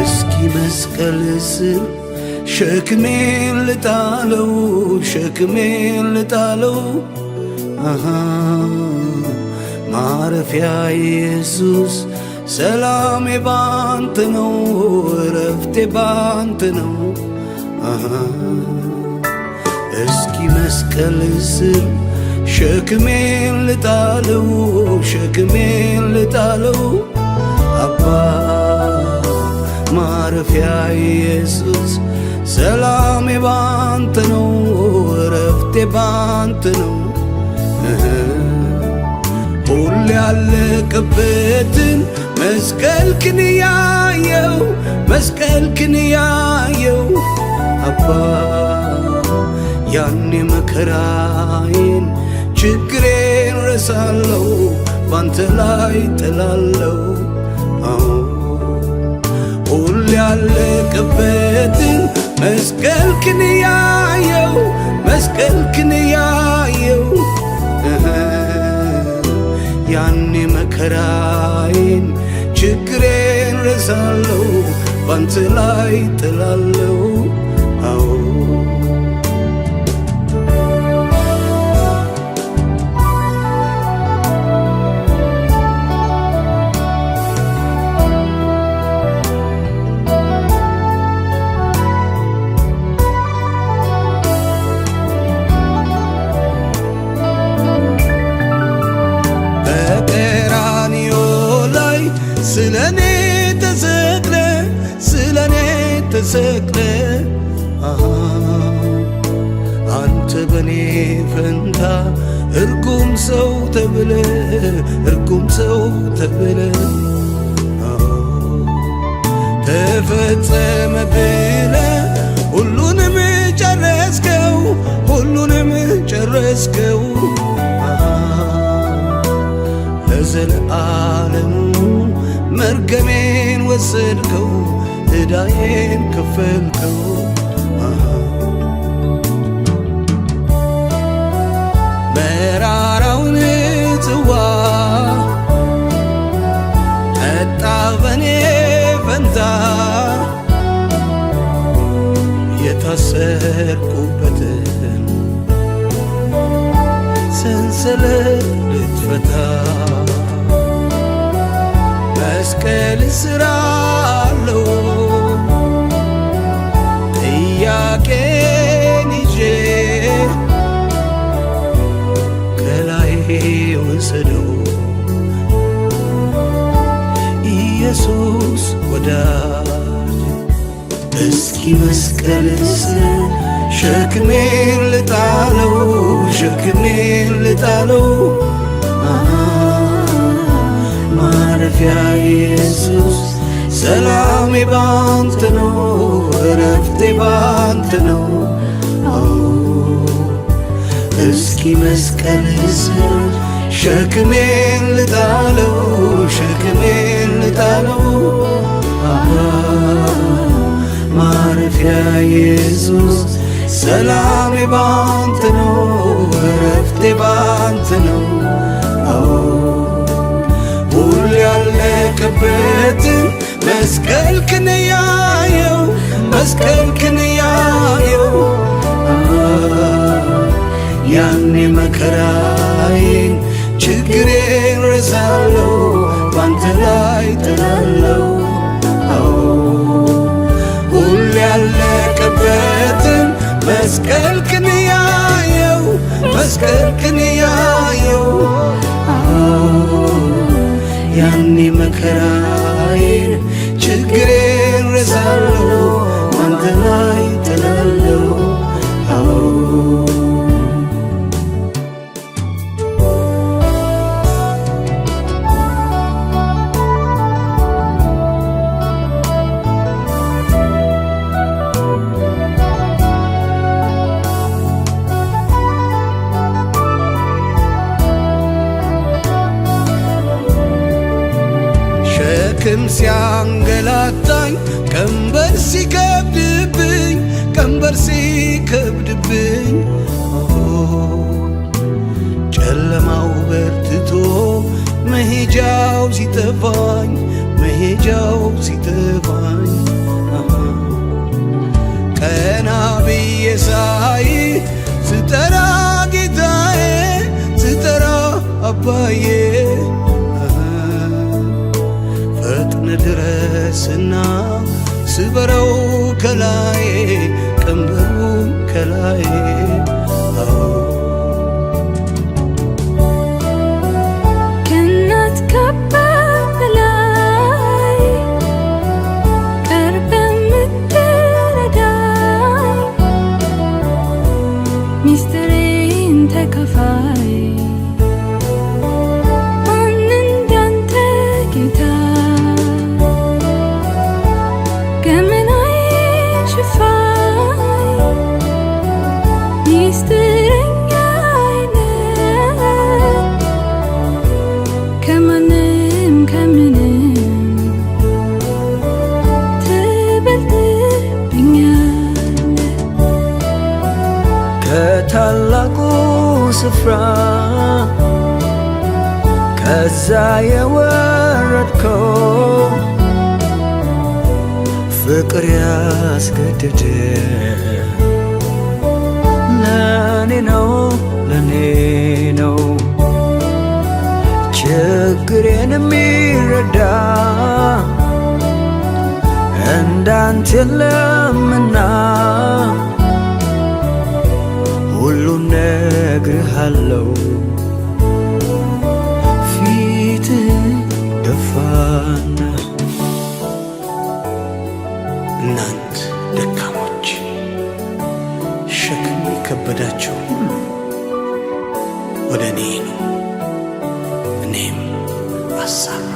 እስኪ መስቀል ስር ሸክሜን ልጣለው ሸክሜን ልጣለው ማረፊያ ኢየሱስ ሰላሜ ባንተ ነው እረፍቴ ባንተ ነው እስኪ መስቀል ስር ሸክሜን ልጣለው ሸክሜን ልጣለው አባ ማረፊያ ኢየሱስ ሰላሜ ባንተ ነው እረፍቴ ባንተ ነው ሁሌ ያለቀበትን መስቀልክን ያየው መስቀልክን ያየው አባ ያኔ መከራዬን ችግሬን ረሳለው ባንተ ላይ ጥላለው ሁሌ ያለቀበትን መስቀልክን ያየው መስቀልክን ያየው ያኔ መከራዬን ችግሬን ረሳለው ባንተ ላይ ጥላለው ስለኔ ተሰቅለ ስለኔ ተሰቅለ አንተ በኔ ፈንታ እርጉም ሰው ተብለ እርጉም ሰው ተብለ ተፈጸመ ብለ ሁሉንም ጨረስከው ሁሉንም ጨረስከው ለዘለዓለሙ መርገሜን ወሰድከው ዕዳዬን ከፈልከው መራራውን ጽዋ ጠጣ በኔ ፈንታ የታሰርኩበትን ሰንሰለት ልትፈታ መስቀል ስራ አለው ጥያቄን ይዤ ከላይ ወሰደው ኢየሱስ ወዳጅ እስኪ መስቀል ስር ሸክሜን ልጣለው ሸክሜን ልጣለው ማረፊያ ኢየሱስ ሰላሜ ባንተ ነው እረፍቴ ባንተ ነው እስኪ መስቀል ስር ሸክሜን ልጣለው ሸክሜን ልጣለው ማረፊያ ኢየሱስ ሰላሜ ባንተ ነው እረፍቴ ባንተ ነው ሁሉ ያለቀበትን መስቀልክን ያየው መስቀልክን ያየው ያኔ መከራዬን ችግሬን ረሳለው ባንተ ላይ ጥላለው ሁሉ ያለቀበትን መስቀልክን ያየው መስቀልክን ያየው ያኔ መከራዬን ችግሬን ረሳለው ባንተ ላይ ጥላለው ሸክም ሲያንገላታኝ ቀንበር ሲከብድብኝ ቀንበር ሲከብድብኝ ጨለማው በርትቶ መሄጃው ሲጠፋኝ መሄጃው ሲጠፋኝ ድረስና ስበረው ከላይ ቀንበሩን ከላይ ከእናት ከአባት በላይ ቀርበህ የምትረዳኝ ሚስጥሬን ተካፋይ ከታላቁ ስፍራ ከዛ የወረድከው ፍቅር ያስገደደ ለኔ ነው ለኔ ነው ችግሬን የሚረዳ እንዳንተ የለምና ሁሉን ነግርሃለው ፊትህ ደፋና እናንት ደካሞች ሸክም የከበዳችሁ ሁሉ ወደ እኔ ነው፣ እኔም አሳርፋችኋለሁ።